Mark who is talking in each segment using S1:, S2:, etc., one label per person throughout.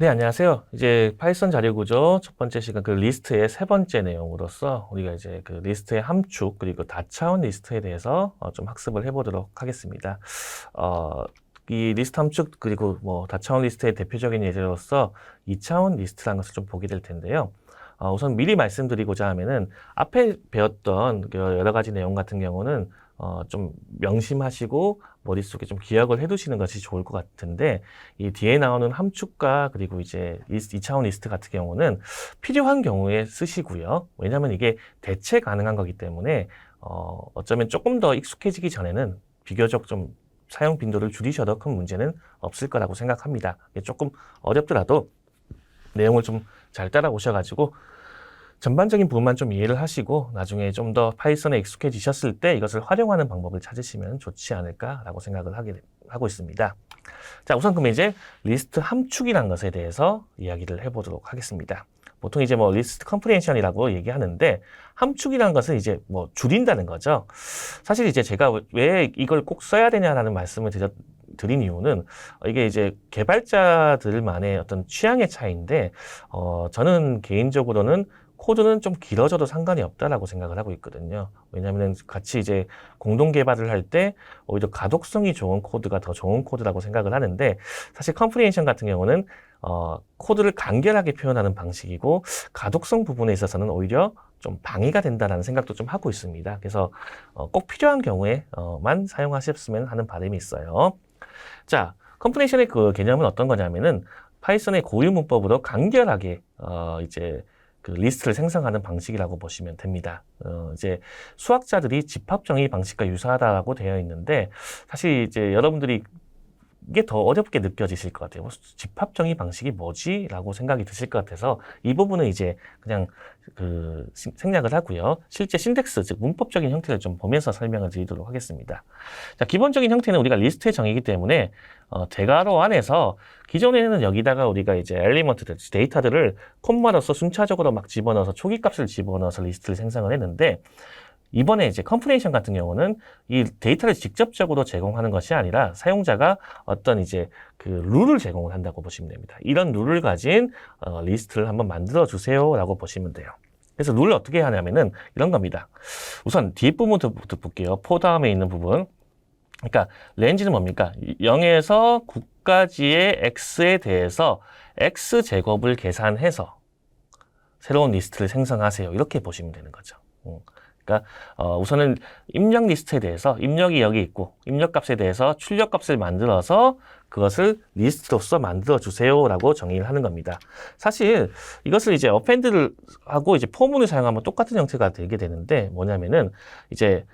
S1: 네, 안녕하세요. 이제 파이썬 자료 구조 첫 번째 시간 그 리스트의 세 번째 내용으로서 우리가 이제 그 리스트의 함축 그리고 다차원 리스트에 대해서 좀 학습을 해보도록 하겠습니다. 이 리스트 함축 그리고 뭐 다차원 리스트의 대표적인 예제로서 2차원 리스트라는 것을 좀 보게 될 텐데요. 우선 미리 말씀드리고자 하면은 앞에 배웠던 그 여러 가지 내용 같은 경우는 좀 명심하시고 머릿속에 좀 기억을 해두시는 것이 좋을 것 같은데, 이 뒤에 나오는 함축과 그리고 이제 2차원 리스트 같은 경우는 필요한 경우에 쓰시고요. 왜냐하면 이게 대체 가능한 거기 때문에 어쩌면 조금 더 익숙해지기 전에는 비교적 좀 사용 빈도를 줄이셔도 큰 문제는 없을 거라고 생각합니다. 조금 어렵더라도 내용을 좀 잘 따라오셔가지고 전반적인 부분만 좀 이해를 하시고 나중에 좀 더 파이썬에 익숙해지셨을 때 이것을 활용하는 방법을 찾으시면 좋지 않을까라고 생각을 하고 있습니다. 자, 우선 그럼 이제 리스트 함축이라는 것에 대해서 이야기를 해보도록 하겠습니다. 보통 이제 뭐 리스트 컴프레hension이라고 얘기하는데, 함축이라는 것은 이제 뭐 줄인다는 거죠. 사실 이제 제가 왜 이걸 꼭 써야 되냐라는 말씀을 드린 이유는 이게 이제 개발자들만의 어떤 취향의 차이인데, 저는 개인적으로는 코드는 좀 길어져도 상관이 없다라고 생각을 하고 있거든요. 왜냐하면 같이 이제 공동 개발을 할 때 오히려 가독성이 좋은 코드가 더 좋은 코드라고 생각을 하는데, 사실 컴프리헨션 같은 경우는 코드를 간결하게 표현하는 방식이고 가독성 부분에 있어서는 오히려 좀 방해가 된다는 생각도 좀 하고 있습니다. 그래서 꼭 필요한 경우에만 사용하셨으면 하는 바람이 있어요. 자, 컴프레hension의 그 개념은 어떤 거냐면은 파이썬의 고유 문법으로 간결하게 이제 그 리스트를 생성하는 방식이라고 보시면 됩니다. 이제 수학자들이 집합정의 방식과 유사하다고 되어 있는데, 사실 이제 여러분들이 이게 더 어렵게 느껴지실 것 같아요. 집합정의 방식이 뭐지? 라고 생각이 드실 것 같아서 이 부분은 이제 그냥 그 생략을 하고요. 실제 신텍스, 즉 문법적인 형태를 좀 보면서 설명을 드리도록 하겠습니다. 자, 기본적인 형태는 우리가 리스트의 정의이기 때문에 대괄호 안에서 기존에는 여기다가 우리가 이제 엘리먼트들, 데이터들을 콤마로서 순차적으로 막 집어넣어서 초기값을 집어넣어서 리스트를 생성을 했는데, 이번에 이제 컴프레hension 같은 경우는 이 데이터를 직접적으로 제공하는 것이 아니라 사용자가 어떤 이제 그 룰을 제공을 한다고 보시면 됩니다. 이런 룰을 가진 리스트를 한번 만들어 주세요라고 보시면 돼요. 그래서 룰을 어떻게 하냐면은 이런 겁니다. 우선 뒷부분부터 볼게요. 포 다음에 있는 부분. 그러니까 렌지는 뭡니까? 0에서 9까지의 x에 대해서 x제곱을 계산해서 새로운 리스트를 생성하세요. 이렇게 보시면 되는 거죠. 그러니까 우선은 입력 리스트에 대해서 입력이 여기 있고 입력값에 대해서 출력값을 만들어서 그것을 리스트로서 만들어 주세요라고 정의를 하는 겁니다. 사실 이것을 이제 어펜드를 하고 이제 포문을 사용하면 똑같은 형태가 되게 되는데, 뭐냐면은 이제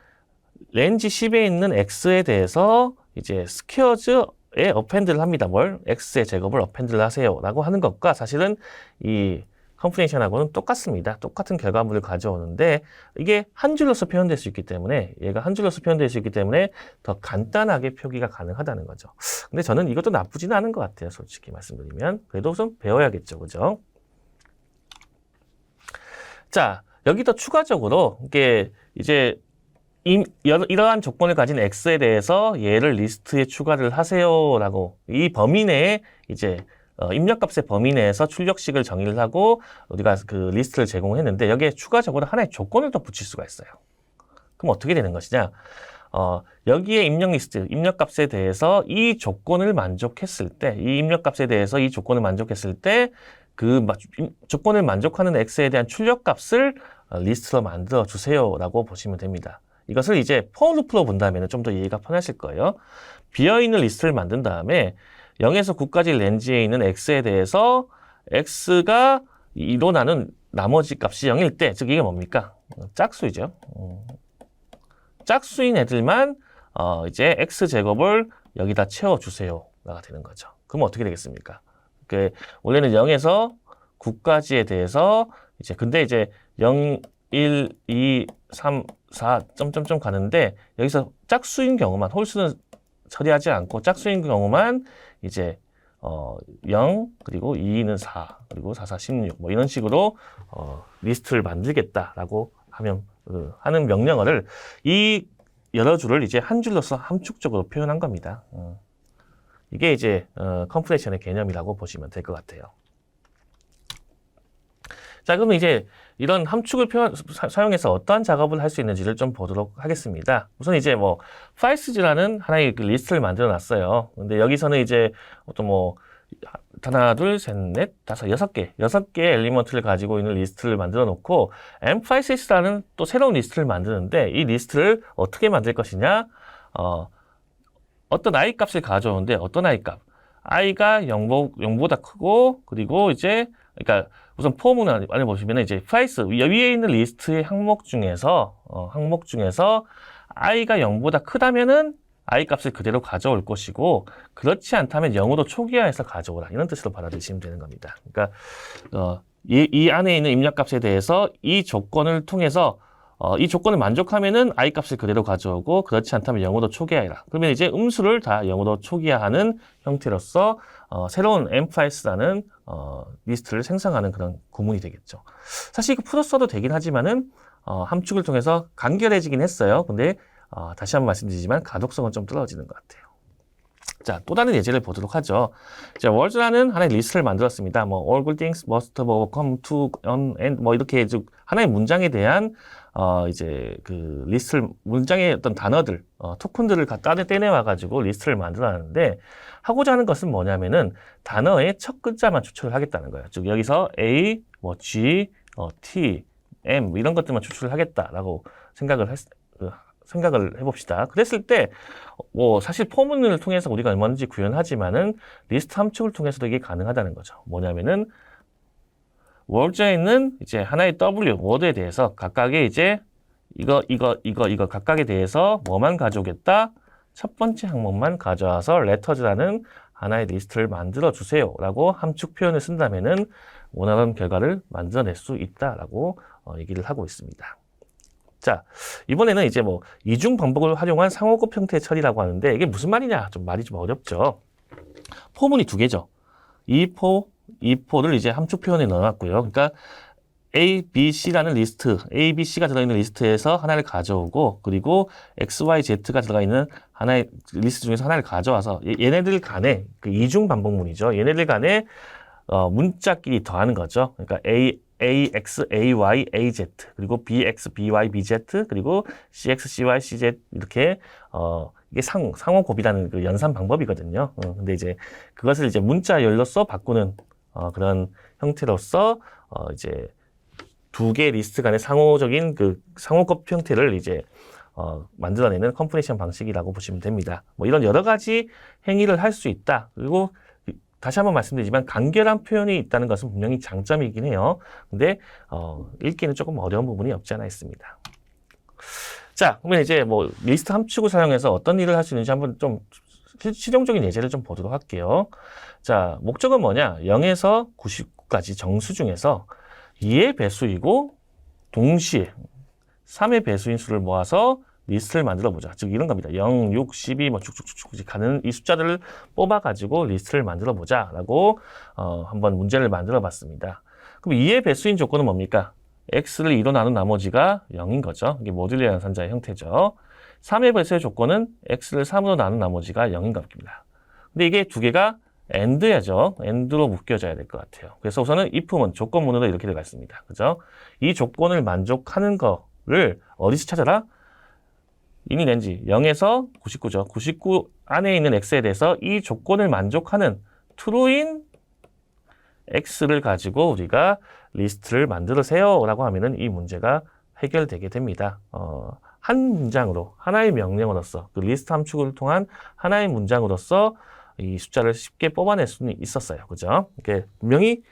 S1: 렌지 10에 있는 x에 대해서 이제 스퀘어즈에 어펜드를 합니다. 뭘? x의 제곱을 어펜드를 하세요라고 하는 것과 사실은 이 컴프레hension하고는 똑같습니다. 똑같은 결과물을 가져오는데 이게 한 줄로서 표현될 수 있기 때문에, 얘가 한 줄로서 표현될 수 있기 때문에 더 간단하게 표기가 가능하다는 거죠. 근데 저는 이것도 나쁘지는 않은 것 같아요. 솔직히 말씀드리면. 그래도 좀 배워야겠죠. 그죠? 자, 여기도 추가적으로 이게 이제 이러한 조건을 가진 x에 대해서 얘를 리스트에 추가를 하세요라고, 이 범위 내에 이제 입력값의 범위 내에서 출력식을 정의를 하고 우리가 그 리스트를 제공했는데, 여기에 추가적으로 하나의 조건을 더 붙일 수가 있어요. 그럼 어떻게 되는 것이냐? 여기에 입력 리스트, 입력값에 대해서 이 조건을 만족했을 때, 이 입력값에 대해서 이 조건을 만족했을 때, 그 조건을 만족하는 x에 대한 출력값을 리스트로 만들어 주세요라고 보시면 됩니다. 이것을 이제 for 루프로 본다면 좀 더 이해가 편하실 거예요. 비어있는 리스트를 만든 다음에 0에서 9까지 렌지에 있는 x에 대해서 x가 2로 나눈 나머지 값이 0일 때, 즉 이게 뭡니까? 짝수이죠. 짝수인 애들만 이제 x제곱을 여기다 채워주세요가 되는 거죠. 그럼 어떻게 되겠습니까? 원래는 0에서 9까지에 대해서 이제 근데 이제 0, 1, 2, 3, 4 점점점 가는데, 여기서 짝수인 경우만, 홀수는 처리하지 않고 짝수인 경우만 이제 0 그리고 2는 4 그리고 4, 4, 16 뭐 이런 식으로 리스트를 만들겠다라고 하면 하는 명령어를, 이 여러 줄을 이제 한 줄로서 함축적으로 표현한 겁니다. 이게 이제 컴프레션의 개념이라고 보시면 될 것 같아요. 자, 그러면 이제 이런 함축을 사용해서 어떠한 작업을 할 수 있는지를 좀 보도록 하겠습니다. 우선 이제 뭐 files라는 하나의 그 리스트를 만들어 놨어요. 근데 여기서는 이제 어떤 뭐 하나, 둘, 셋, 넷, 다섯, 여섯 개 엘리먼트를 가지고 있는 리스트를 만들어 놓고 emphaSis라는 또 새로운 리스트를 만드는데 이 리스트를 어떻게 만들 것이냐? 어떤 i 값을 가져오는데 어떤 i 값? i가 0보다 크고 그리고 이제 그러니까 우선 포문을 안에 보시면 이제 price 위에 있는 리스트의 항목 중에서 i가 0보다 크다면은 i 값을 그대로 가져올 것이고 그렇지 않다면 0으로 초기화해서 가져오라 이런 뜻으로 받아들이시면 되는 겁니다. 그러니까 이 안에 있는 입력값에 대해서 이 조건을 통해서 이 조건을 만족하면은 i 값을 그대로 가져오고 그렇지 않다면 0으로 초기화해라. 그러면 이제 음수를 다 0으로 초기화하는 형태로서 새로운 emphaS라는 리스트를 생성하는 그런 구문이 되겠죠. 사실 이거 풀어 써도 되긴 하지만은 함축을 통해서 간결해지긴 했어요. 근데 다시 한번 말씀드리지만 가독성은 좀 떨어지는 것 같아요. 자, 또 다른 예제를 보도록 하죠. 자, words라는 하나의 리스트를 만들었습니다. 뭐 all good things must come to an end 뭐 이렇게 쭉 하나의 문장에 대한 이제 그 리스트를 문장의 어떤 단어들, 토큰들을 갖다 떼내와 가지고 리스트를 만들어놨는데 하고자 하는 것은 뭐냐면은 단어의 첫 글자만 추출을 하겠다는 거예요. 즉 여기서 A, 뭐 G, T, M 이런 것들만 추출을 하겠다라고 생각을 해봅시다. 그랬을 때, 사실 포문을 통해서 우리가 얼마든지 구현하지만은 리스트 함축을 통해서도 이게 가능하다는 거죠. 뭐냐면은, 월드에 있는 이제 하나의 W, 워드에 대해서 각각의 이제 이거 각각에 대해서 뭐만 가져오겠다? 첫 번째 항목만 가져와서 letters라는 하나의 리스트를 만들어 주세요. 라고 함축 표현을 쓴다면은 원하는 결과를 만들어낼 수 있다라고 얘기를 하고 있습니다. 자, 이번에는 이제 뭐 이중 반복을 활용한 상호급 형태의 처리라고 하는데 이게 무슨 말이냐? 말이 좀 어렵죠. 포문이 두 개죠. 이포를 이제 함축 표현에 넣어놨고요. 그러니까 A, B, C라는 리스트, A, B, C가 들어있는 리스트에서 하나를 가져오고 그리고 X, Y, Z가 들어가 있는 하나의 리스트 중에서 하나를 가져와서 얘네들 간에 그 이중 반복문이죠. 얘네들 간에 문자끼리 더하는 거죠. 그러니까 AX, AY, AZ 그리고 BX, BY, BZ 그리고 CX, CY, CZ 이렇게 이게 상호곱이라는 그 연산 방법이거든요. 근데 이제 그것을 이제 문자열로서 바꾸는 그런 형태로서 이제 두 개의 리스트 간의 상호적인 그 상호곱 형태를 이제 만들어내는 컴프레션 방식이라고 보시면 됩니다. 뭐 이런 여러 가지 행위를 할 수 있다. 그리고 다시 한번 말씀드리지만 간결한 표현이 있다는 것은 분명히 장점이긴 해요. 근데 읽기는 조금 어려운 부분이 없지 않아 있습니다. 자, 그러면 이제 뭐 리스트 함축을 사용해서 어떤 일을 할 수 있는지 한번 좀 실용적인 예제를 좀 보도록 할게요. 자, 목적은 뭐냐? 0에서 99까지 정수 중에서 2의 배수이고 동시에 3의 배수인 수를 모아서 리스트를 만들어 보자. 즉 이런 겁니다. 0, 6, 12 뭐 쭉쭉쭉 가는 이 숫자들을 뽑아 가지고 리스트를 만들어 보자라고 한번 문제를 만들어 봤습니다. 그럼 2의 배수인 조건은 뭡니까? x를 2로 나눈 나머지가 0인 거죠. 이게 모듈리 연산자의 형태죠. 3의 배수의 조건은 x를 3으로 나눈 나머지가 0인 겁니다. 근데 이게 두 개가 AND야죠. AND로 묶여져야 될 것 같아요. 그래서 우선은 if문 조건문으로 이렇게 들어가 있습니다. 그죠? 이 조건을 만족하는 거를 어디서 찾아라? 이미 낸지 0에서 99죠. 99 안에 있는 x에 대해서 이 조건을 만족하는 true인 x를 가지고 우리가 리스트를 만들으세요 라고 하면은 이 문제가 해결되게 됩니다. 한 문장으로 하나의 명령으로서 그 리스트 함축을 통한 하나의 문장으로서 이 숫자를 쉽게 뽑아낼 수는 있었어요. 그죠? 이렇게 분명히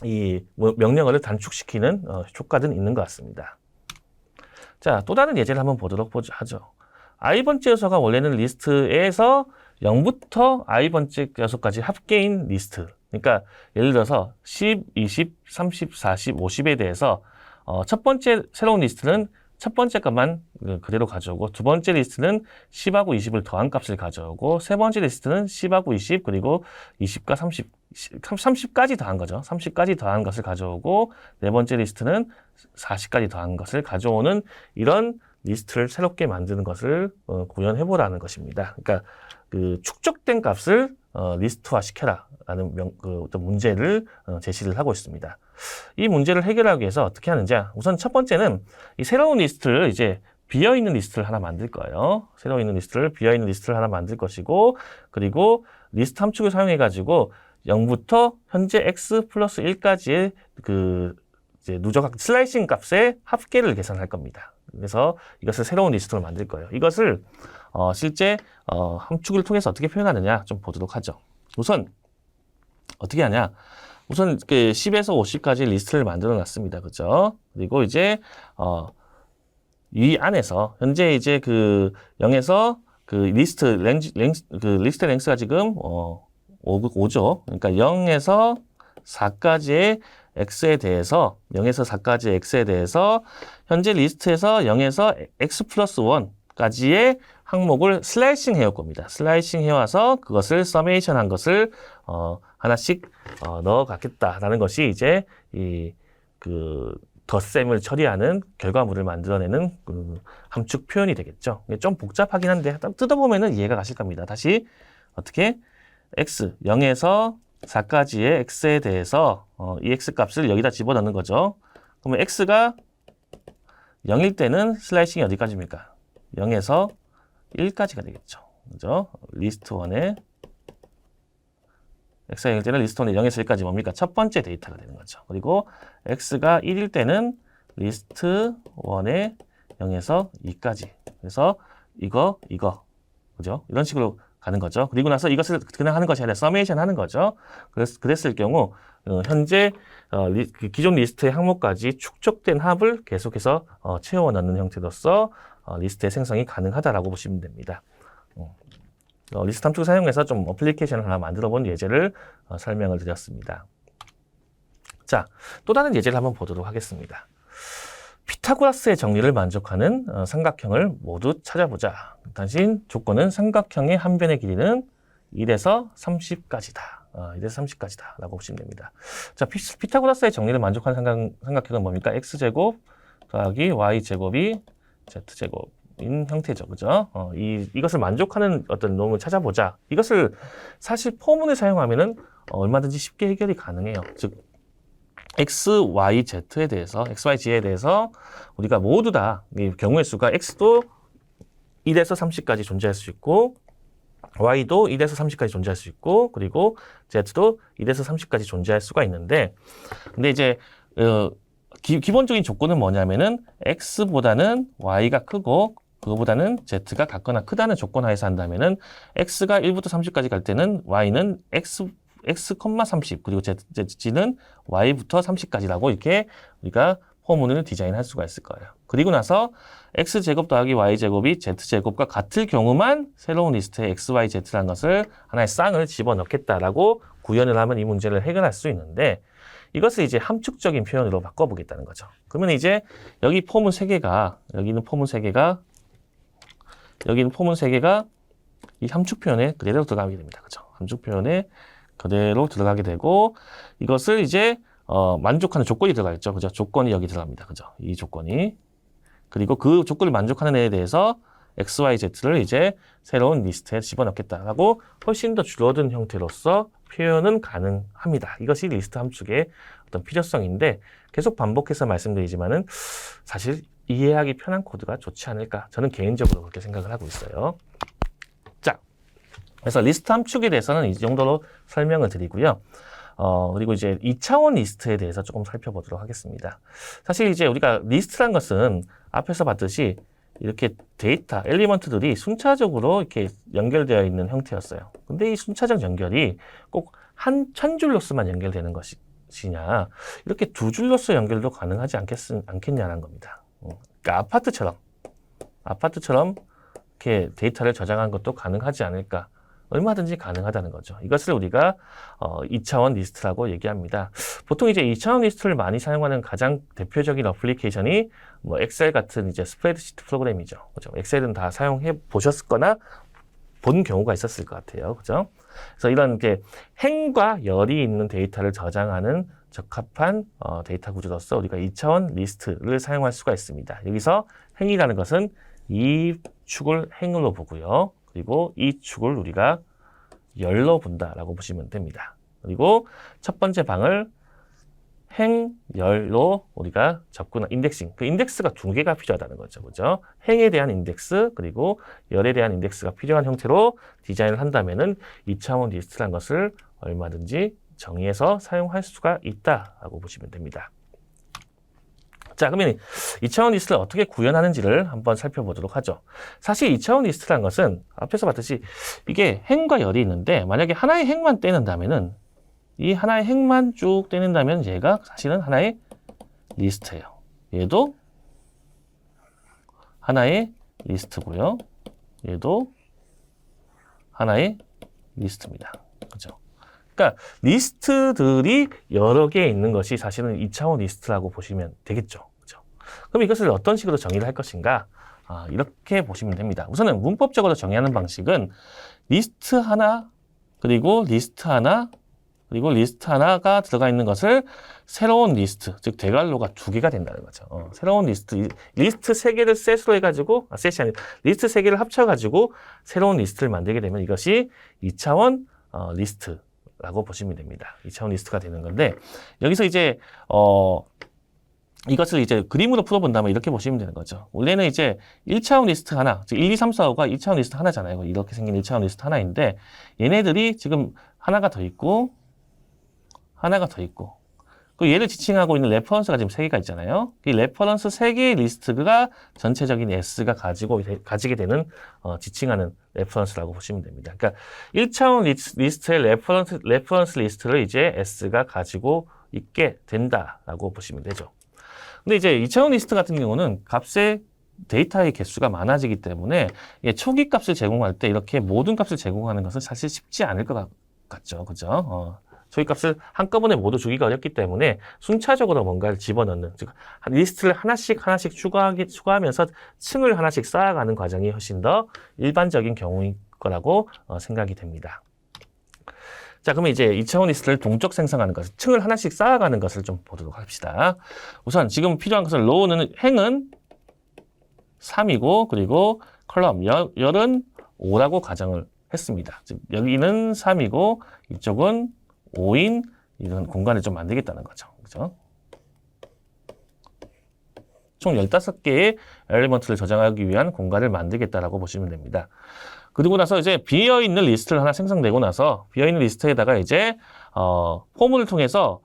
S1: 이 명령어를 단축시키는 효과는 있는 것 같습니다. 자, 또 다른 예제를 한번 보도록 하죠. i번째 요소가 원래는 리스트에서 0부터 i번째 요소까지 합계인 리스트. 그러니까 예를 들어서 10, 20, 30, 40, 50에 대해서 첫 번째 새로운 리스트는 첫 번째 값만 그대로 가져오고 두 번째 리스트는 10하고 20을 더한 값을 가져오고 세 번째 리스트는 10하고 20 그리고 20과 30까지 더한 거죠. 30까지 더한 것을 가져오고 네 번째 리스트는 40까지 더한 것을 가져오는 이런 리스트를 새롭게 만드는 것을 구현해보라는 것입니다. 그러니까 그 축적된 값을 리스트화 시켜라 라는 어떤 문제를 제시를 하고 있습니다. 이 문제를 해결하기 위해서 어떻게 하는지, 우선 첫 번째는 이 새로운 리스트를 이제 비어있는 리스트를 하나 만들 거예요. 비어있는 리스트를 하나 만들 것이고, 그리고 리스트 함축을 사용해 가지고 0부터 현재 x 플러스 1까지의 그 이제 누적 슬라이싱 값의 합계를 계산할 겁니다. 그래서 이것을 새로운 리스트로 만들 거예요. 이것을 실제 함축을 통해서 어떻게 표현하느냐 좀 보도록 하죠. 우선 어떻게 하냐? 우선 그 10에서 50까지 리스트를 만들어 놨습니다. 그죠? 그리고 이제 이 안에서 현재 이제 그 0에서 그 리스트 랭스가 지금 5죠. 그러니까 0에서 4까지의 x에 대해서 현재 리스트에서 0에서 x 플러스 1까지의 항목을 슬라이싱 해올 겁니다. 슬라이싱 해와서 그것을 서메이션 한 것을 하나씩 넣어 갔겠다라는 것이 이제 그 덧셈을 처리하는 결과물을 만들어내는 그 함축 표현이 되겠죠. 좀 복잡하긴 한데 뜯어보면은 이해가 가실 겁니다. 다시 어떻게 x 0에서 4까지의 x에 대해서 이 x 값을 여기다 집어넣는 거죠. 그러면 x가 0일 때는 슬라이싱이 어디까지입니까? 0에서 1까지가 되겠죠. 그죠? 리스트 1에 x가 0일 때는 리스트 1에 0에서 1까지 뭡니까? 첫 번째 데이터가 되는 거죠. 그리고 x가 1일 때는 리스트 1에 0에서 2까지. 그래서 이거 그죠? 이런 식으로 가는 거죠. 그리고 나서 이것을 그냥 하는 것이 아니라 서메이션 하는 거죠. 그랬을 경우 현재 기존 리스트의 항목까지 축적된 합을 계속해서 채워 넣는 형태로서 리스트의 생성이 가능하다라고 보시면 됩니다. 리스트 함축을 사용해서 좀 어플리케이션을 하나 만들어 본 예제를 설명을 드렸습니다. 자, 또 다른 예제를 한번 보도록 하겠습니다. 피타고라스의 정리를 만족하는 삼각형을 모두 찾아보자. 단신 조건은 삼각형의 한 변의 길이는 1에서 30까지다. 1에서 30까지다. 라고 보시면 됩니다. 자, 피타고라스의 정리를 만족하는 삼각형은 뭡니까? x제곱 더하기 y제곱이 z제곱인 형태죠. 그죠? 이것을 만족하는 어떤 놈을 찾아보자. 이것을 사실 포문을 사용하면은 얼마든지 쉽게 해결이 가능해요. 즉, x, y, z에 대해서, x, y, z에 대해서 우리가 모두 다 경우의 수가 x도 1에서 30까지 존재할 수 있고 y도 1에서 30까지 존재할 수 있고 그리고 z도 1에서 30까지 존재할 수가 있는데 근데 이제 기본적인 조건은 뭐냐면은 x보다는 y가 크고 그거보다는 z가 같거나 크다는 조건 하에서 한다면은 x가 1부터 30까지 갈 때는 y는 x, 30 그리고 z는 y부터 30까지라고 이렇게 우리가 포문을 디자인할 수가 있을 거예요. 그리고 나서 x제곱 더하기 y제곱이 z제곱과 같을 경우만 새로운 리스트에 x, y, z라는 것을 하나의 쌍을 집어넣겠다라고 구현을 하면 이 문제를 해결할 수 있는데 이것을 이제 함축적인 표현으로 바꿔보겠다는 거죠. 그러면 이제 여기 포문 3개가 여기는 포문 3개가 이 함축 표현에 그대로 들어가게 됩니다. 그죠? 함축 표현에 그대로 들어가게 되고 이것을 이제 만족하는 조건이 들어가겠죠. 그죠? 조건이 여기 들어갑니다. 그죠? 이 조건이. 그리고 그 조건을 만족하는 애에 대해서 x, y, z를 이제 새로운 리스트에 집어넣겠다라고 훨씬 더 줄어든 형태로서 표현은 가능합니다. 이것이 리스트 함축의 어떤 필요성인데 계속 반복해서 말씀드리지만은 사실 이해하기 편한 코드가 좋지 않을까. 저는 개인적으로 그렇게 생각을 하고 있어요. 자, 그래서 리스트 함축에 대해서는 이 정도로 설명을 드리고요. 그리고 이제 2차원 리스트에 대해서 조금 살펴보도록 하겠습니다. 사실 이제 우리가 리스트란 것은 앞에서 봤듯이 이렇게 데이터, 엘리먼트들이 순차적으로 이렇게 연결되어 있는 형태였어요. 근데 이 순차적 연결이 꼭 한 줄로서만 연결되는 것이냐, 이렇게 두 줄로서 연결도 가능하지 않겠냐는 겁니다. 그러니까 아파트처럼 이렇게 데이터를 저장한 것도 가능하지 않을까. 얼마든지 가능하다는 거죠. 이것을 우리가 2차원 리스트라고 얘기합니다. 보통 이제 2차원 리스트를 많이 사용하는 가장 대표적인 어플리케이션이 뭐 엑셀 같은 이제 스프레드시트 프로그램이죠. 그죠? 엑셀은 다 사용해 보셨거나 본 경우가 있었을 것 같아요. 그죠? 그래서 이런 게 행과 열이 있는 데이터를 저장하는 적합한 데이터 구조로서 우리가 2차원 리스트를 사용할 수가 있습니다. 여기서 행이라는 것은 이 축을 행으로 보고요. 그리고 이 축을 우리가 열로 본다라고 보시면 됩니다. 그리고 첫 번째 방을 행열로 우리가 접근, 인덱싱. 그 인덱스가 두 개가 필요하다는 거죠. 그죠? 행에 대한 인덱스, 그리고 열에 대한 인덱스가 필요한 형태로 디자인을 한다면은 2차원 리스트라는 것을 얼마든지 정의해서 사용할 수가 있다라고 보시면 됩니다. 자, 그러면 2차원 리스트를 어떻게 구현하는지를 한번 살펴보도록 하죠. 사실 2차원 리스트라는 것은 앞에서 봤듯이 이게 행과 열이 있는데 만약에 하나의 행만 떼는다면은 이 하나의 행만 쭉 떼낸다면 얘가 사실은 하나의 리스트예요. 얘도 하나의 리스트고요. 얘도 하나의 리스트입니다. 그죠? 그러니까 리스트들이 여러 개 있는 것이 사실은 2차원 리스트라고 보시면 되겠죠. 그죠? 그럼 이것을 어떤 식으로 정의를 할 것인가? 이렇게 보시면 됩니다. 우선은 문법적으로 정의하는 방식은 리스트 하나, 그리고 리스트 하나, 그리고 리스트 하나가 들어가 있는 것을 새로운 리스트, 즉 대괄호가 두 개가 된다는 거죠. 새로운 리스트 세 개를 셋으로 해가지고, 셋이 아니라 리스트 세 개를 합쳐가지고 새로운 리스트를 만들게 되면 이것이 2차원 리스트라고 보시면 됩니다. 2차원 리스트가 되는 건데, 여기서 이제 이것을 이제 그림으로 풀어본다면 이렇게 보시면 되는 거죠. 원래는 이제 1차원 리스트 하나, 즉 1, 2, 3, 4, 5가 2차원 리스트 하나잖아요. 이렇게 생긴 1차원 리스트 하나인데, 얘네들이 지금 하나가 더 있고, 하나가 더 있고, 그 얘를 지칭하고 있는 레퍼런스가 지금 3개가 있잖아요. 이 레퍼런스 3개의 리스트가 전체적인 S가 가지게 되는 지칭하는 레퍼런스라고 보시면 됩니다. 그러니까 1차원 리스트의 레퍼런스 리스트를 이제 S가 가지고 있게 된다라고 보시면 되죠. 근데 이제 2차원 리스트 같은 경우는 값의 데이터의 개수가 많아지기 때문에 초기 값을 제공할 때 이렇게 모든 값을 제공하는 것은 사실 쉽지 않을 것 같죠. 그죠? 초기 값을 한꺼번에 모두 주기가 어렵기 때문에 순차적으로 뭔가를 집어넣는, 즉 리스트를 하나씩 추가하면서 층을 하나씩 쌓아가는 과정이 훨씬 더 일반적인 경우일 거라고 생각이 됩니다. 자, 그러면 이제 2차원 리스트를 동적 생성하는 것, 층을 하나씩 쌓아가는 것을 좀 보도록 합시다. 우선 지금 필요한 것은 로우는 행은 3이고, 그리고 컬럼 열은 5라고 가정을 했습니다. 즉 여기는 3이고 이쪽은 5인 이런 공간을 좀 만들겠다는 거죠. 그죠? 총 15개의 엘리먼트를 저장하기 위한 공간을 만들겠다라고 보시면 됩니다. 그리고 나서 이제 비어있는 리스트를 하나 생성되고 나서 비어있는 리스트에다가 이제 포문을 통해서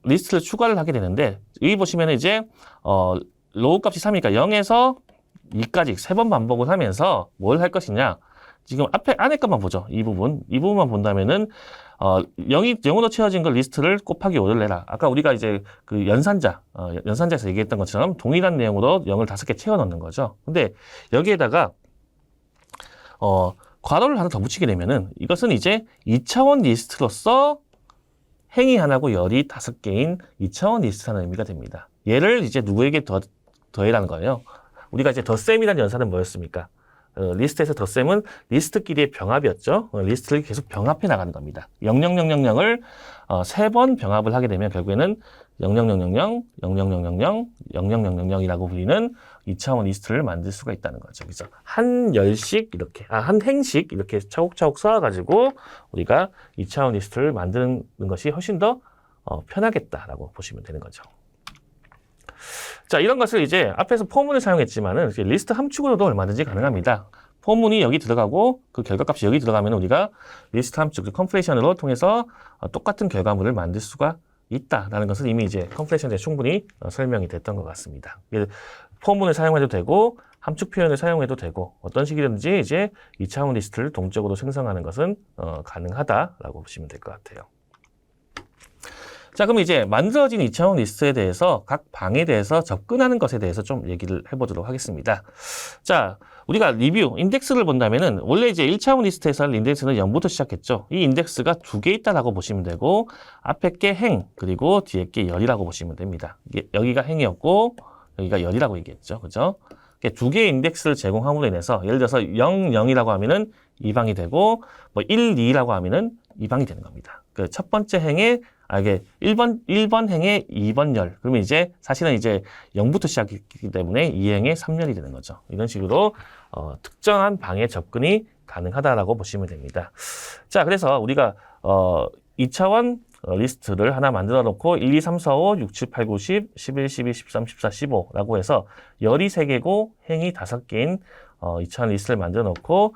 S1: 리스트를 추가를 하게 되는데, 여기 보시면 이제 로우 값이 3이니까 0에서 2까지 3번 반복을 하면서 뭘 할 것이냐, 지금 안에 것만 보죠. 이 부분만 본다면은 0으로 채워진 걸 리스트를 곱하기 5를 내라. 아까 우리가 이제 그 연산자에서 얘기했던 것처럼 동일한 내용으로 0을 5개 채워 넣는 거죠. 근데 여기에다가 괄호를 하나 더 붙이게 되면은 이것은 이제 2차원 리스트로서 행이 하나고 열이 5개인 2차원 리스트라는 의미가 됩니다. 얘를 이제 누구에게 더해라는 거예요. 우리가 이제 덧셈이라는 연산은 뭐였습니까? 리스트에서 덧셈은 리스트끼리의 병합이었죠. 리스트를 계속 병합해 나가는 겁니다. 00000을 3번 병합을 하게 되면 결국에는 00000, 00000, 00000이라고 불리는 2차원 리스트를 만들 수가 있다는 거죠. 그래서 한 열씩 이렇게, 한 행씩 이렇게 차곡차곡 쌓아가지고 우리가 2차원 리스트를 만드는 것이 훨씬 더 편하겠다라고 보시면 되는 거죠. 자, 이런 것을 이제 앞에서 포문을 사용했지만은 리스트 함축으로도 얼마든지 가능합니다. 포문이 여기 들어가고 그 결과값이 여기 들어가면 우리가 리스트 함축, 컴프레션으로 통해서 똑같은 결과물을 만들 수가 있다라는 것을 이미 이제 컴프레션에 충분히 설명이 됐던 것 같습니다. 포문을 사용해도 되고 함축 표현을 사용해도 되고 어떤 식이든지 이제 2차원 리스트를 동적으로 생성하는 것은 가능하다라고 보시면 될 것 같아요. 자, 그럼 이제 만들어진 2차원 리스트에 대해서 각 방에 대해서 접근하는 것에 대해서 좀 얘기를 해보도록 하겠습니다. 자, 우리가 리뷰, 인덱스를 본다면은 원래 이제 1차원 리스트에서 인덱스는 0부터 시작했죠. 이 인덱스가 2개 있다라고 보시면 되고 앞에 게 행, 그리고 뒤에 게 열이라고 보시면 됩니다. 여기가 행이었고 여기가 열이라고 얘기했죠. 그죠? 2개의 인덱스를 제공함으로 인해서 예를 들어서 0, 0이라고 하면은 2방이 되고 1, 2라고 하면은 2방이 되는 겁니다. 그 첫 번째 행에 이게 1번 행에 2번 열. 그러면 이제 사실은 이제 0부터 시작했기 때문에 2행에 3열이 되는 거죠. 이런 식으로 특정한 방에 접근이 가능하다라고 보시면 됩니다. 자, 그래서 우리가 2차원 리스트를 하나 만들어 놓고 1, 2, 3, 4, 5, 6, 7, 8, 9, 10, 11, 12, 13, 14, 15라고 해서 열이 3개고 행이 5개인 2차원 리스트를 만들어 놓고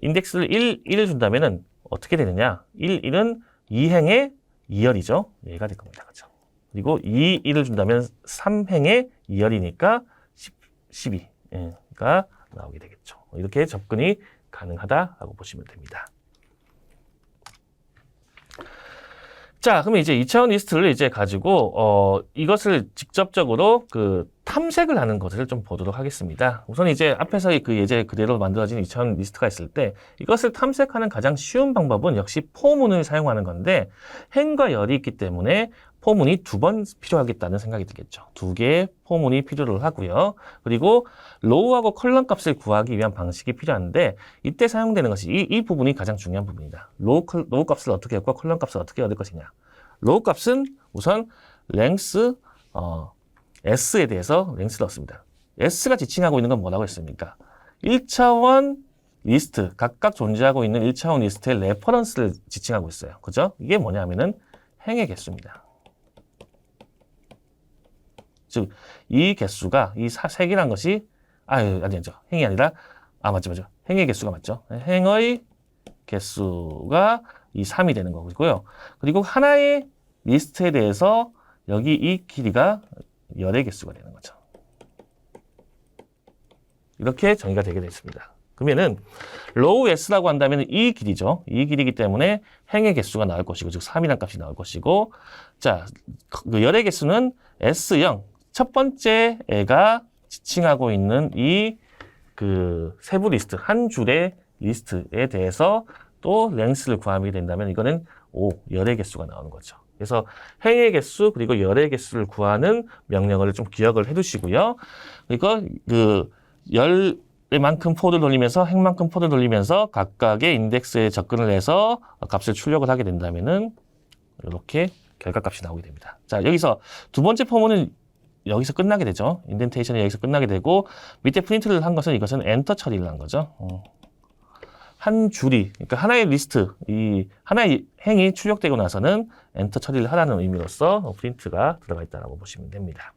S1: 인덱스를 1을 준다면은 어떻게 되느냐? 1은 2행의 2열이죠. 얘가 될 겁니다. 그렇죠? 그리고 1을 준다면 3행의 2열이니까 12가 나오게 되겠죠. 이렇게 접근이 가능하다라고 보시면 됩니다. 자, 그러면 이제 2차원 리스트를 이제 가지고 이것을 직접적으로 그 탐색을 하는 것을 좀 보도록 하겠습니다. 우선 이제 앞에서 그 예제 그대로 만들어진 2차원 리스트가 있을 때 이것을 탐색하는 가장 쉬운 방법은 역시 포문을 사용하는 건데 행과 열이 있기 때문에 포문이 2번 필요하겠다는 생각이 들겠죠. 2개의 포문이 필요를 하고요. 그리고 로우하고 컬럼 값을 구하기 위한 방식이 필요한데 이때 사용되는 것이 이 부분이 가장 중요한 부분이다. 로우 값을 어떻게 얻고 컬럼 값을 어떻게 얻을 것이냐. 로우 값은 우선 length s에 대해서 length를 얻습니다. s가 지칭하고 있는 건 뭐라고 했습니까? 1차원 리스트, 각각 존재하고 있는 1차원 리스트의 레퍼런스를 지칭하고 있어요. 그죠? 이게 뭐냐면은 행의 개수입니다. 즉, 이 개수가, 이 색이란 것이, 아니죠. 행이 아니라, 맞죠. 행의 개수가 맞죠. 행의 개수가 이 3이 되는 거고요. 그리고 하나의 리스트에 대해서 여기 이 길이가 열의 개수가 되는 거죠. 이렇게 정의가 되게 되겠습니다. 그러면은, 로우 s라고 한다면 이 길이죠. 이 길이기 때문에 행의 개수가 나올 것이고, 즉 3이라는 값이 나올 것이고, 자, 그 열의 개수는 S0, 첫 번째 애가 지칭하고 있는 이 그 세부 리스트, 한 줄의 리스트에 대해서 또 랭스를 구하게 된다면 이거는 5, 열의 개수가 나오는 거죠. 그래서 행의 개수 그리고 열의 개수를 구하는 명령어를 좀 기억을 해 두시고요. 그리고 그 열만큼 포를 돌리면서 행만큼 포를 돌리면서 각각의 인덱스에 접근을 해서 값을 출력을 하게 된다면은 이렇게 결과값이 나오게 됩니다. 자, 여기서 두 번째 포문은 여기서 끝나게 되죠. 인덴테이션이 여기서 끝나게 되고 밑에 프린트를 한 것은 이것은 엔터 처리를 한 거죠. 한 줄이, 그러니까 하나의 리스트, 이 하나의 행이 출력되고 나서는 엔터 처리를 하라는 의미로서 프린트가 들어가 있다고 보시면 됩니다.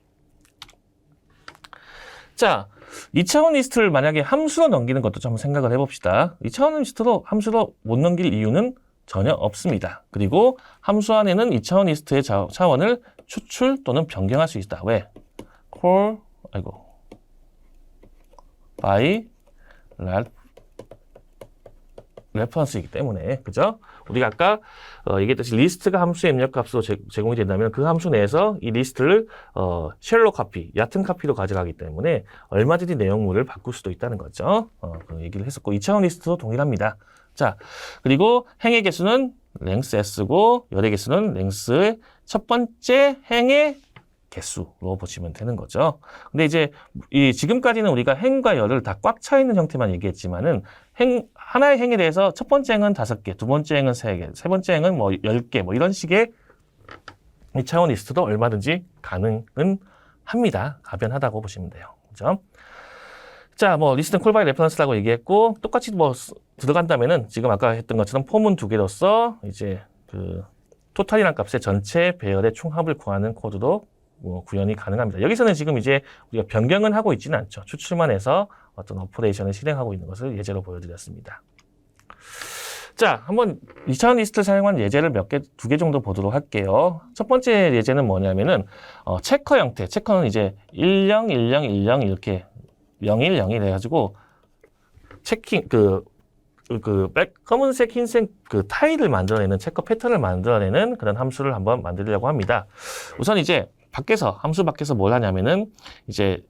S1: 자, 2차원 리스트를 만약에 함수로 넘기는 것도 좀 한번 생각을 해봅시다. 2차원 리스트로 함수로 못 넘길 이유는 전혀 없습니다. 그리고 함수 안에는 2차원 리스트의 차원을 추출 또는 변경할 수 있다. 왜? call, by reference이기 때문에, 그죠? 우리가 아까 얘기했듯이 리스트가 함수의 입력값으로 제공이 된다면 그 함수 내에서 이 리스트를 쉘로 카피, 얕은 카피로 가져가기 때문에 얼마든지 내용물을 바꿀 수도 있다는 거죠. 그 얘기를 했었고 2차원 리스트도 동일합니다. 자, 그리고 행의 개수는 length s고 열의 개수는 length의 첫 번째 행의 개수로 보시면 되는 거죠. 근데 이제 지금까지는 우리가 행과 열을 다 꽉 차 있는 형태만 얘기했지만은 하나의 행에 대해서 첫 번째 행은 5개, 두 번째 행은 3개, 세 번째 행은 뭐 10개, 뭐 이런 식의 2차원 리스트도 얼마든지 가능은 합니다. 가변하다고 보시면 돼요. 그죠? 자, 뭐 리스트는 콜 바이 레퍼런스라고 얘기했고 똑같이 뭐 들어간다면은 지금 아까 했던 것처럼 포문 2개로서 이제 그 토탈이라는 값의 전체 배열의 총합을 구하는 코드도 구현이 가능합니다. 여기서는 지금 이제 우리가 변경은 하고 있지는 않죠. 추출만 해서 어떤 오퍼레이션을 실행하고 있는 것을 예제로 보여드렸습니다. 자, 한번 2차원 리스트를 사용한 예제를 두 개 정도 보도록 할게요. 첫 번째 예제는 뭐냐면은 체커 형태. 체커는 이제 10, 10, 10 이렇게 01, 01 해가지고 체킹 검은색, 흰색 그 타일을 만들어내는 체커 패턴을 만들어내는 그런 함수를 한번 만들려고 합니다. 우선 이제 함수 밖에서 뭘 하냐면은 이제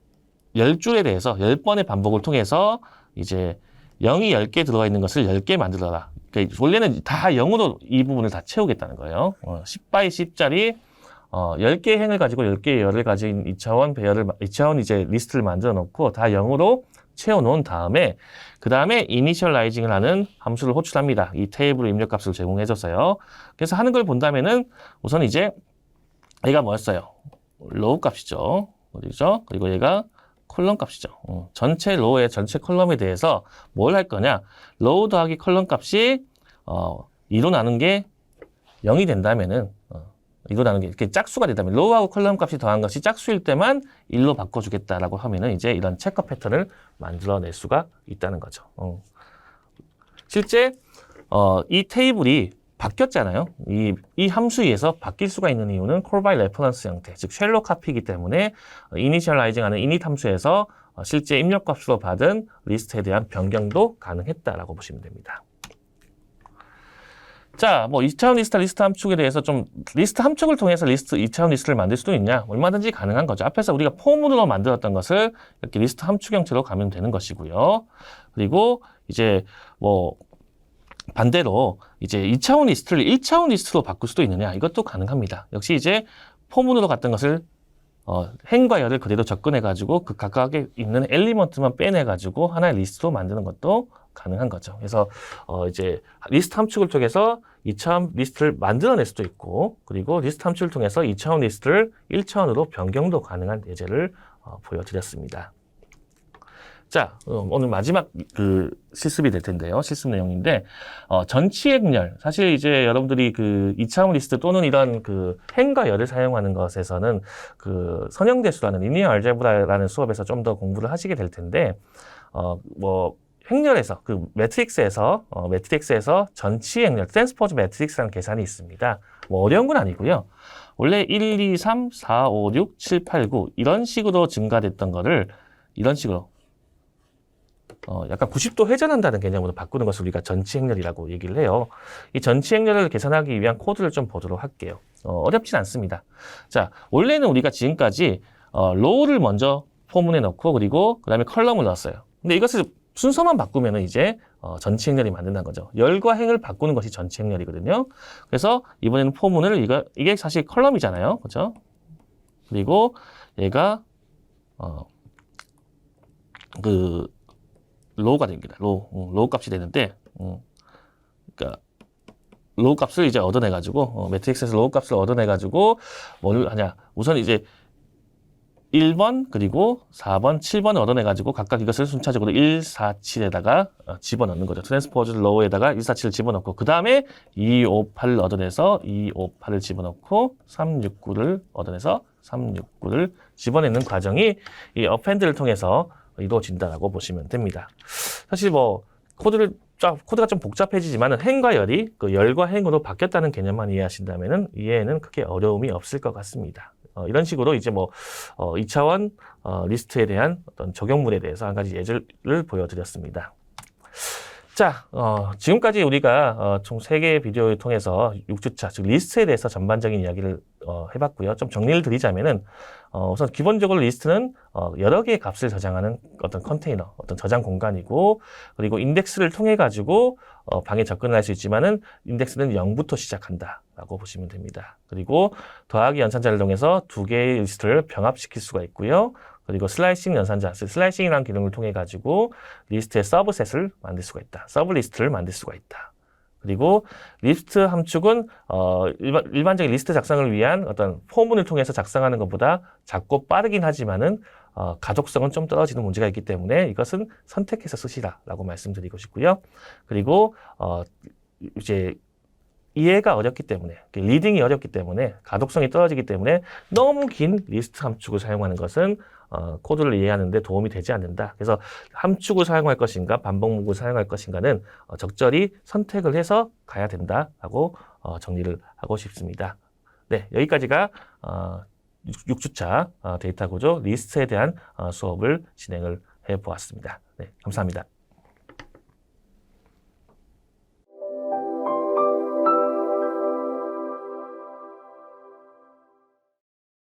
S1: 10줄에 대해서 10번의 반복을 통해서 이제 0이 10개 들어가 있는 것을 10개 만들어라. 그러니까 원래는 다 0으로 이 부분을 다 채우겠다는 거예요. 10 by 10짜리 10개의 행을 가지고 10개의 열을 가진 2차원 이제 리스트를 만들어 놓고 다 0으로 채워 놓은 다음에 그 다음에 이니셜라이징을 하는 함수를 호출합니다. 이 테이블 입력값을 제공해 줬어요. 그래서 하는 걸 본다면은 우선 이제 얘가 뭐였어요? 로우 값이죠. 어디죠? 그리고 얘가 콜럼 값이죠. 전체 로우의 전체 컬럼에 대해서 뭘 할 거냐? 로우 더하기 컬럼 값이 2로 나눈 게 0이 된다면은 2로 나눈 게 이렇게 짝수가 된다면 로우하고 컬럼 값이 더한 것이 짝수일 때만 1로 바꿔주겠다라고 하면은 이제 이런 체커 패턴을 만들어낼 수가 있다는 거죠. 실제 이 테이블이 바뀌었잖아요. 이 함수에 의해서 바뀔 수가 있는 이유는 콜 바이 레퍼런스 형태, 즉 쉘로 카피이기 때문에 이니셜라이징하는 init 함수에서 실제 입력값으로 받은 리스트에 대한 변경도 가능했다라고 보시면 됩니다. 자, 뭐 2차원 리스트 함축에 대해서 좀 리스트 함축을 통해서 리스트 2차원 리스트를 만들 수도 있냐? 얼마든지 가능한 거죠. 앞에서 우리가 포문으로 만들었던 것을 이렇게 리스트 함축 형태로 가면 되는 것이고요. 그리고 이제 뭐 반대로 이제 2차원 리스트를 1차원 리스트로 바꿀 수도 있느냐? 이것도 가능합니다. 역시 이제 포문으로 갔던 것을 행과 열을 그대로 접근해가지고 그 각각에 있는 엘리먼트만 빼내가지고 하나의 리스트로 만드는 것도 가능한 거죠. 그래서 이제 리스트 함축을 통해서 2차원 리스트를 만들어낼 수도 있고, 그리고 리스트 함축을 통해서 2차원 리스트를 1차원으로 변경도 가능한 예제를 보여드렸습니다. 자, 오늘 마지막 그 실습이 될 텐데요. 실습 내용인데, 전치행렬. 사실 이제 여러분들이 그 2차원 리스트 또는 이런 그 행과 열을 사용하는 것에서는 그 선형대수라는 리니어 알제브라라는 수업에서 좀 더 공부를 하시게 될 텐데, 뭐, 행렬에서, 그 매트릭스에서 전치행렬, 트랜스포즈 매트릭스라는 계산이 있습니다. 뭐 어려운 건 아니고요. 원래 1, 2, 3, 4, 5, 6, 7, 8, 9 이런 식으로 증가됐던 거를 이런 식으로 약간 90도 회전한다는 개념으로 바꾸는 것을 우리가 전치행렬이라고 얘기를 해요. 이 전치행렬을 계산하기 위한 코드를 좀 보도록 할게요. 어렵진 않습니다. 자, 원래는 우리가 지금까지 로우를 먼저 포문에 넣고 그리고 그 다음에 컬럼을 넣었어요. 근데 이것을 순서만 바꾸면은 이제 전치행렬이 만든다는 거죠. 열과 행을 바꾸는 것이 전치행렬이거든요. 그래서 이번에는 포문을 이게 사실 컬럼이잖아요. 그렇죠? 그리고 얘가 그 로우가 됩니다. 로우 값이 되는데 그러니까 로우 값을 이제 얻어내가지고 매트릭스에서 로우 값을 얻어내가지고 뭘 하냐? 우선 이제 1번 그리고 4번, 7번을 얻어내가지고 각각 이것을 순차적으로 1, 4, 7에다가 집어넣는 거죠. 트랜스포즈 로우에다가 1, 4, 7을 집어넣고 그 다음에 2, 5, 8을 얻어내서 2, 5, 8을 집어넣고 3, 6, 9를 얻어내서 3, 6, 9를 집어내는 과정이 이 어펜드를 통해서 이루어진다라고 보시면 됩니다. 사실 뭐 코드가 좀 복잡해지지만은 행과 열이 그 열과 행으로 바뀌었다는 개념만 이해하신다면은 이해에는 크게 어려움이 없을 것 같습니다. 이런 식으로 이제 뭐 2차원 리스트에 대한 어떤 적용물에 대해서 한 가지 예제를 보여드렸습니다. 자, 지금까지 우리가 총 3개의 비디오를 통해서 6주차, 즉 리스트에 대해서 전반적인 이야기를 해봤고요. 좀 정리를 드리자면은 우선 기본적으로 리스트는 여러 개의 값을 저장하는 어떤 컨테이너, 어떤 저장 공간이고, 그리고 인덱스를 통해 가지고 방에 접근을 할 수 있지만은 인덱스는 0부터 시작한다라고 보시면 됩니다. 그리고 더하기 연산자를 통해서 2개의 리스트를 병합시킬 수가 있고요. 그리고 슬라이싱 연산자, 슬라이싱이라는 기능을 통해 가지고 리스트의 서브셋을 만들 수가 있다. 서브 리스트를 만들 수가 있다. 그리고 리스트 함축은 일반적인 리스트 작성을 위한 어떤 포문을 통해서 작성하는 것보다 작고 빠르긴 하지만은 가독성은 좀 떨어지는 문제가 있기 때문에 이것은 선택해서 쓰시라라고 말씀드리고 싶고요. 그리고 이제 이해가 어렵기 때문에, 리딩이 어렵기 때문에, 가독성이 떨어지기 때문에 너무 긴 리스트 함축을 사용하는 것은 코드를 이해하는 데 도움이 되지 않는다. 그래서 함축을 사용할 것인가, 반복문을 사용할 것인가는 적절히 선택을 해서 가야 된다라고 정리를 하고 싶습니다. 네, 여기까지가 6주차 데이터 구조 리스트에 대한 수업을 진행을 해 보았습니다. 네, 감사합니다.